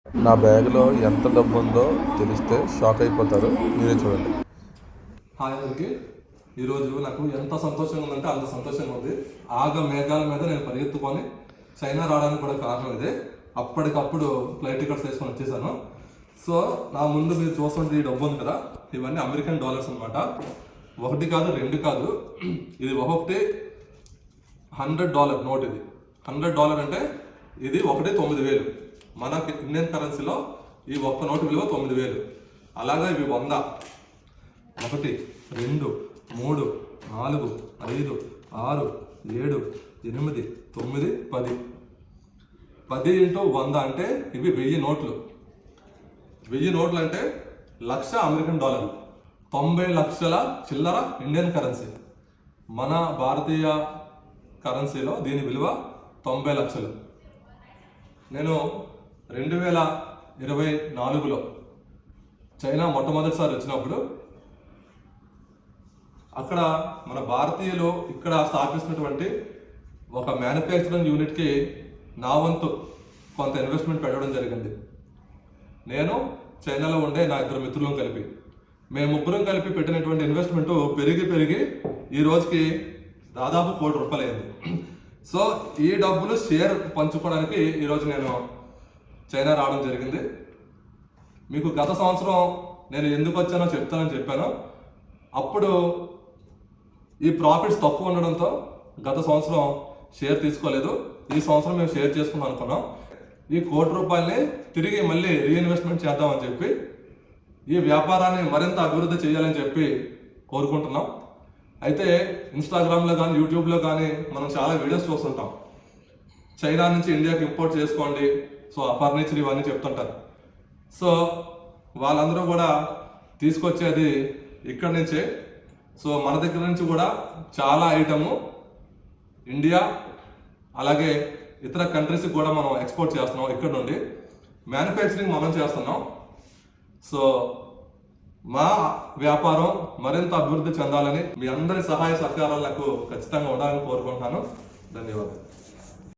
నా బ్యాగ్లో ఎంత డబ్బు ఉందో తెలిస్తే షాక్ అయిపోతారు. మీరే చూడండి. హాయ్ అందరికి. ఈరోజు నాకు ఎంత సంతోషంగా ఉందంటే అంత సంతోషంగా ఉంది. మేఘాల మీద నేను పరిగెత్తుకొని చైనా రావడానికి కూడా కారణం ఇదే. అప్పటికప్పుడు ఫ్లైట్ టికెట్స్ వేసుకొని వచ్చేసాను. సో నా ముందు మీరు చూస్తుంటే ఈ డబ్బు ఉంది కదా, ఇవన్నీ అమెరికన్ డాలర్స్ అనమాట. ఒకటి కాదు, రెండు కాదు, ఇది ఒక్కొక్కటి $100 నోట్. ఇది $100 అంటే ఇది ఒకటి 9,000. మనకి ఇండియన్ కరెన్సీలో ఈ ఒక్క నోటు విలువ 9,000. అలాగే ఇవి 100, 1, 2, 3, 4, 5, 6, 7, 8, 9, 10. 10 × 100 అంటే ఇవి 1000 నోట్లు. 1000 నోట్లు అంటే $1,00,000 అమెరికన్ డాలర్లు. 90 లక్షల చిల్లర ఇండియన్ కరెన్సీ. మన భారతీయ కరెన్సీలో దీని విలువ 90 లక్షలు. నేను 2024లో చైనా మొట్టమొదటిసారి వచ్చినప్పుడు అక్కడ మన భారతీయులు ఇక్కడ స్థాపిస్తున్నటువంటి ఒక మ్యానుఫ్యాక్చరింగ్ యూనిట్కి నా వంతు కొంత ఇన్వెస్ట్మెంట్ పెట్టడం జరిగింది. నేను చైనాలో ఉండే నా 2 మిత్రులను కలిపి మేము ముగ్గురం కలిపి పెట్టినటువంటి ఇన్వెస్ట్మెంట్ పెరిగి ఈ రోజుకి దాదాపు ₹1 కోటి అయింది. సో ఈ డబ్బులు షేర్ పంచుకోవడానికి ఈరోజు నేను చైనా రావడం జరిగింది. మీకు గత సంవత్సరం నేను ఎందుకు వచ్చానో చెప్తానని చెప్పాను. అప్పుడు ఈ ప్రాఫిట్స్ తక్కువ ఉండడంతో గత సంవత్సరం షేర్ తీసుకోలేదు. ఈ సంవత్సరం మేము షేర్ చేసుకుందాం అనుకున్నాం. ఈ ₹1 కోటిని తిరిగి మళ్ళీ రీఇన్వెస్ట్మెంట్ చేద్దామని చెప్పి ఈ వ్యాపారాన్ని మరింత అభివృద్ధి చేయాలని చెప్పి కోరుకుంటున్నాం. అయితే ఇన్స్టాగ్రామ్లో కానీ యూట్యూబ్లో కానీ మనం చాలా వీడియోస్ చూస్తుంటాం. చైనా నుంచి ఇండియాకి ఇంపోర్ట్ చేసుకోండి, సో ఆ ఫర్నిచర్ ఇవన్నీ చెప్తుంటారు. సో వాళ్ళందరూ కూడా తీసుకొచ్చేది ఇక్కడి నుంచే. సో మన దగ్గర నుంచి కూడా చాలా ఐటము ఇండియా అలాగే ఇతర కంట్రీస్కి కూడా మనం ఎక్స్పోర్ట్ చేస్తున్నాం. ఇక్కడ నుండి మ్యానుఫ్యాక్చరింగ్ మనం చేస్తున్నాం. సో మా వ్యాపారం మరింత అభివృద్ధి చెందాలని మీ అందరి సహాయ సహకారాలు నాకు ఖచ్చితంగా ఉండాలని కోరుకుంటున్నాను. ధన్యవాదాలు.